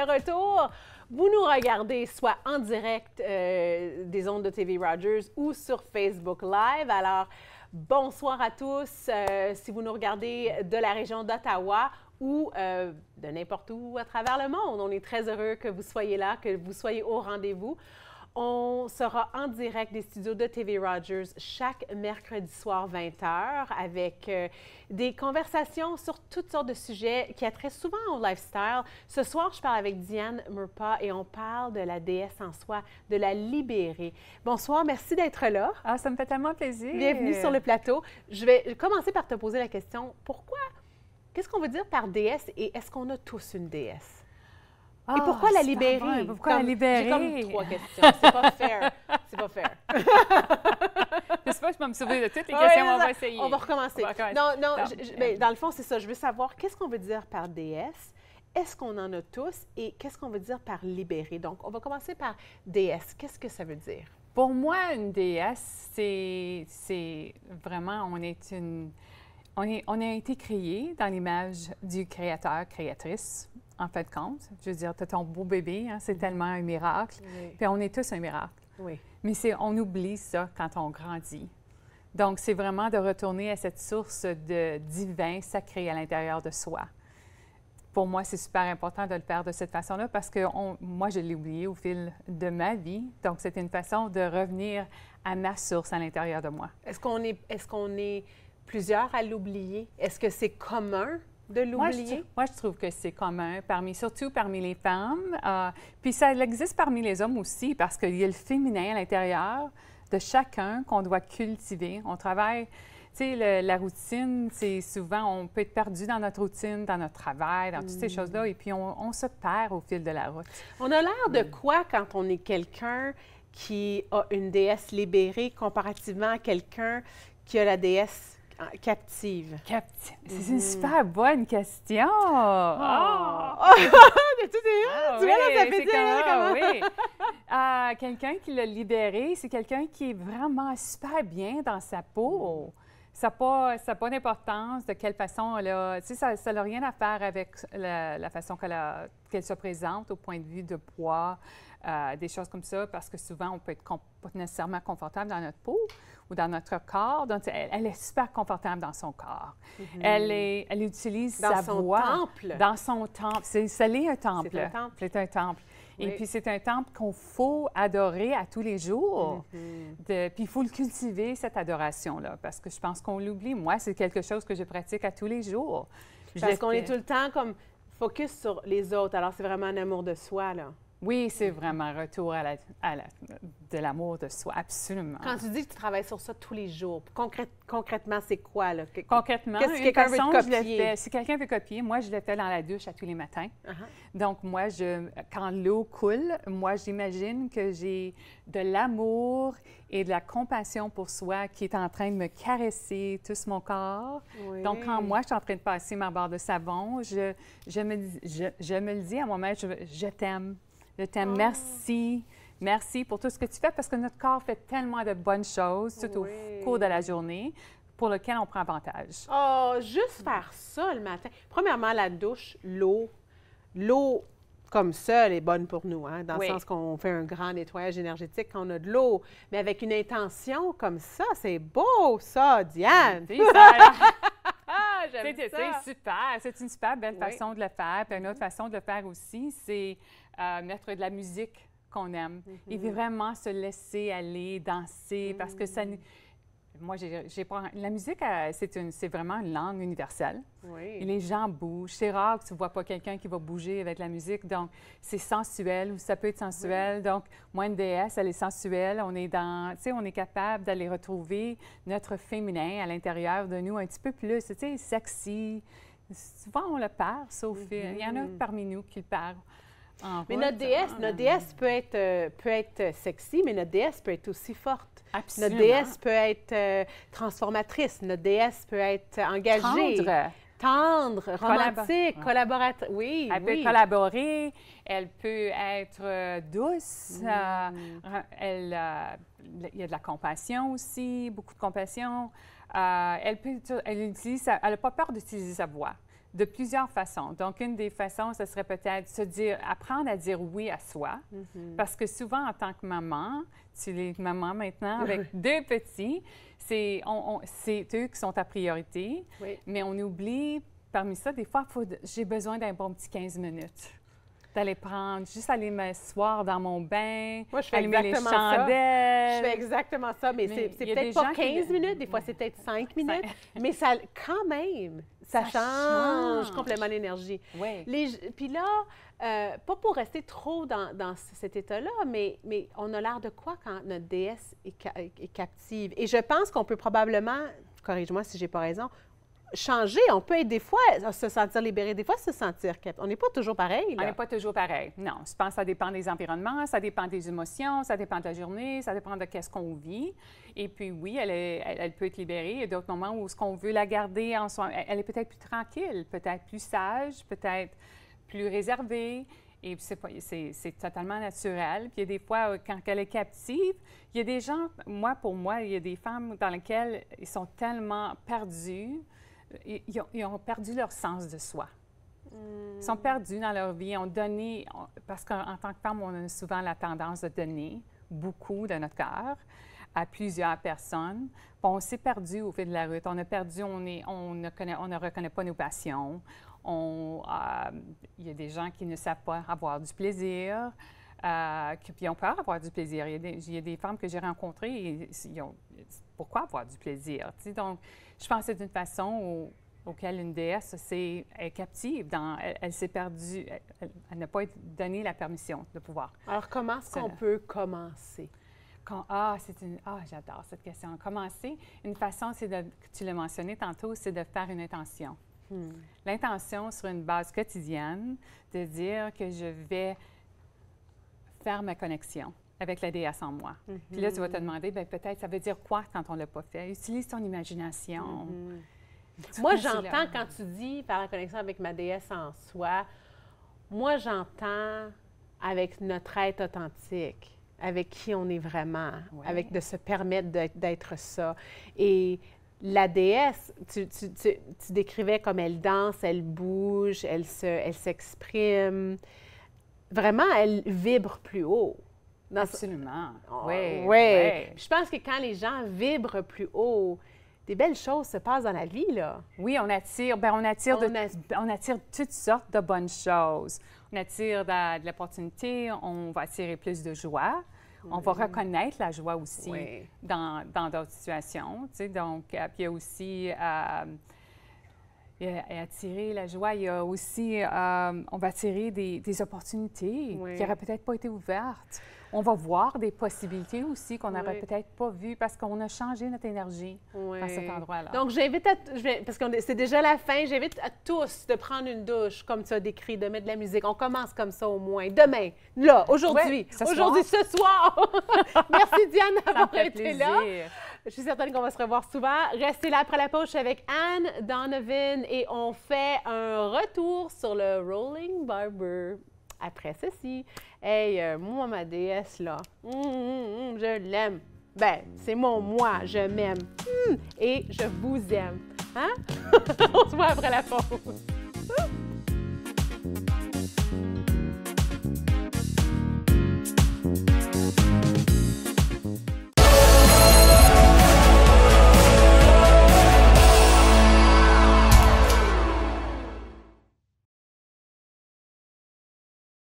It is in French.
de retour. Vous nous regardez soit en direct des ondes de TV Rogers ou sur Facebook Live. Alors, bonsoir à tous. Si vous nous regardez de la région d'Ottawa ou de n'importe où à travers le monde, on est très heureux que vous soyez là, que vous soyez au rendez-vous. On sera en direct des studios de TV Rogers chaque mercredi soir 20h avec des conversations sur toutes sortes de sujets qui attiraient souvent au lifestyle. Ce soir, je parle avec Diane Murpah et on parle de la déesse en soi, de la libérer. Bonsoir, merci d'être là. Ah, ça me fait tellement plaisir. Bienvenue sur le plateau. Je vais commencer par te poser la question, pourquoi, qu'est-ce qu'on veut dire par déesse et est-ce qu'on a tous une déesse? Et pourquoi la libérer? Pourquoi la libérer? J'ai comme 3 questions. C'est pas fair. C'est pas fair. Je sais pas, je peux me souvenir de toutes les questions, on va essayer. On va recommencer. Non, mais dans le fond, c'est ça. Je veux savoir qu'est-ce qu'on veut dire par déesse, est-ce qu'on en a tous et qu'est-ce qu'on veut dire par libérer? Donc, on va commencer par déesse. Qu'est-ce que ça veut dire? Pour moi, une déesse, c'est vraiment, on a été créé dans l'image du créateur, créatrice. En fait de compte, je veux dire, tu as ton beau bébé, hein, c'est tellement un miracle. Oui. Puis on est tous un miracle. Oui. Mais on oublie ça quand on grandit. Donc, c'est vraiment de retourner à cette source de divin sacré à l'intérieur de soi. Pour moi, c'est super important de le faire de cette façon-là parce que moi, je l'ai oublié au fil de ma vie. Donc, c'est une façon de revenir à ma source à l'intérieur de moi. Est-ce qu'on est plusieurs à l'oublier? Est-ce que c'est commun de l'oublier? Moi, je trouve que c'est commun, surtout parmi les femmes. Puis ça existe parmi les hommes aussi, parce qu'il y a le féminin à l'intérieur de chacun qu'on doit cultiver. On travaille, tu sais, la routine, c'est souvent, on peut être perdu dans notre routine, dans notre travail, dans toutes ces choses-là, et puis on se perd au fil de la route. On a l'air de quoi quand on est quelqu'un qui a une déesse libérée comparativement à quelqu'un qui a la déesse captive? Captive. C'est une super bonne question. Tu vois, là, ça fait dire comment? Quelqu'un qui l'a libéré, c'est quelqu'un qui est vraiment super bien dans sa peau. Ça n'a pas d'importance de quelle façon elle a... Tu sais, ça n'a rien à faire avec la façon qu'elle se présente au point de vue de poids, des choses comme ça, parce que souvent, on peut être pas nécessairement confortable dans notre peau ou dans notre corps. Donc, elle est super confortable dans son corps. Elle utilise sa voix. Dans son temple. Ça l'est un temple. C'est un temple. C'est un temple. Oui. Et puis, c'est un temple qu'on faut adorer à tous les jours. Puis, il faut le cultiver, cette adoration-là, parce que je pense qu'on l'oublie. Moi, c'est quelque chose que je pratique à tous les jours. Parce qu'on est tout le temps comme focus sur les autres. Alors, c'est vraiment un amour de soi, là. Oui, c'est vraiment un retour de l'amour de soi, absolument. Quand tu dis que tu travailles sur ça tous les jours, concrètement, c'est quoi, là? Concrètement, qu'est-ce que quelqu'un veut copier? Si quelqu'un veut copier, moi, je le fais dans la douche à tous les matins. Donc, moi, quand l'eau coule, moi, j'imagine que j'ai de l'amour et de la compassion pour soi qui est en train de me caresser tout mon corps. Oui. Donc, quand moi, je suis en train de passer ma barre de savon, je me le dis à moi-même, je t'aime. Je t'aime. Merci. Merci pour tout ce que tu fais parce que notre corps fait tellement de bonnes choses tout au cours de la journée pour lesquelles on prend avantage. Oh, juste faire ça le matin. Premièrement, la douche, l'eau comme ça, elle est bonne pour nous, hein, dans le sens qu'on fait un grand nettoyage énergétique quand on a de l'eau. Mais avec une intention comme ça, c'est beau, ça, Diane! C'est ça. J'aime ça. C'est super. C'est une super belle façon de le faire. Puis une autre façon de le faire aussi, c'est mettre de la musique qu'on aime. Et vraiment se laisser aller, danser, parce que ça... Moi, j'ai pas... La musique, c'est vraiment une langue universelle. Oui. Et les gens bougent. C'est rare que tu ne vois pas quelqu'un qui va bouger avec la musique. Donc, c'est sensuel ou ça peut être sensuel. Oui. Donc, moi, une déesse, elle est sensuelle. On est tu sais, on est capable d'aller retrouver notre féminin à l'intérieur de nous un petit peu plus, tu sais, sexy. Souvent, on le perd, sauf il y en a parmi nous qui le perdent. Mais notre déesse peut être sexy, mais notre déesse peut être aussi forte. Absolument. Notre déesse peut être transformatrice. Notre déesse peut être engagée. Tendre, romantique, collaboratrice. Oui, elle peut collaborer, elle peut être douce. Il y a de la compassion aussi, beaucoup de compassion. Elle n'a pas peur d'utiliser sa voix. de plusieurs façons. Donc, une des façons, ce serait peut-être apprendre à dire oui à soi. Parce que souvent, en tant que maman, tu es maman maintenant avec 2 petits, c'est eux qui sont ta priorité. Oui. Mais on oublie, parmi ça, des fois, j'ai besoin d'un bon petit 15 minutes. D'aller prendre, juste aller m'asseoir dans mon bain, moi, je fais allumer les exactement chandelles. Ça. Je fais exactement ça, mais c'est peut-être pas 15 minutes, des fois c'est peut-être 5 minutes, mais ça, quand même, ça change complètement l'énergie. Oui. Puis là, pas pour rester trop dans cet état-là, mais on a l'air de quoi quand notre déesse est captive? Et je pense qu'on peut probablement, corrige-moi si j'ai pas raison, changer. On peut être des fois se sentir libéré, des fois se sentir captive. On n'est pas toujours pareil. On n'est pas toujours pareil. Non, je pense que ça dépend des environnements, ça dépend des émotions, ça dépend de la journée, ça dépend de qu'est-ce qu'on vit. Et puis oui, elle peut être libérée. Il y a d'autres moments où ce qu'on veut la garder en soi, elle est peut-être plus tranquille, peut-être plus sage, peut-être plus réservée. Et c'est totalement naturel. Puis il y a des fois, quand elle est captive, il y a des gens, pour moi, il y a des femmes dans lesquelles ils sont tellement perdus. Ils ont perdu leur sens de soi. Ils sont perdus dans leur vie. Parce qu'en tant que femme, on a souvent la tendance de donner beaucoup de notre cœur à plusieurs personnes. Puis on s'est perdu au fil de la route. On a perdu, on ne reconnaît pas nos passions. Il y a des gens qui ne savent pas avoir du plaisir. Puis ont peur d'avoir du plaisir. Il y a des femmes que j'ai rencontrées, pourquoi avoir du plaisir? Tu sais, donc, je pense que c'est une façon auquel une déesse est captive. Elle s'est perdue, elle n'a pas donné la permission de pouvoir. Alors, comment est-ce qu'on peut commencer? J'adore cette question. Commencer, une façon, tu l'as mentionné tantôt, c'est de faire une intention. L'intention sur une base quotidienne, de dire que je vais faire ma connexion avec la déesse en moi. Puis là, tu vas te demander, bien, peut-être, ça veut dire quoi quand on ne l'a pas fait? Utilise ton imagination. Moi, j'entends quand tu dis faire la connexion avec ma déesse en soi, moi, j'entends avec notre être authentique, avec qui on est vraiment, avec de se permettre d'être ça. Et la déesse, tu décrivais comme elle danse, elle bouge, elle s'exprime. Vraiment, elle vibre plus haut. Absolument. Oui. Je pense que quand les gens vibrent plus haut, des belles choses se passent dans la vie, là. Oui, on attire toutes sortes de bonnes choses. On attire de l'opportunité, on va attirer plus de joie. On va reconnaître la joie aussi dans d'autres situations. Tu sais, donc, puis il y a aussi... Et attirer la joie, il y a aussi, on va attirer des opportunités qui n'auraient peut-être pas été ouvertes. On va voir des possibilités aussi qu'on n'aurait peut-être pas vues parce qu'on a changé notre énergie à cet endroit-là. Donc, parce que c'est déjà la fin, j'invite à tous de prendre une douche, comme tu as décrit, de mettre de la musique. On commence comme ça au moins. Demain, là, aujourd'hui, ce soir. Merci Diane d'avoir été là. Je suis certaine qu'on va se revoir souvent. Restez là après la pause, je suis avec Anne Donovan et on fait un retour sur le Rolling Barber. Après ceci, hey, moi, ma déesse, là, je l'aime. Ben, c'est mon moi, je m'aime. Et je vous aime. Hein? On se voit après la pause.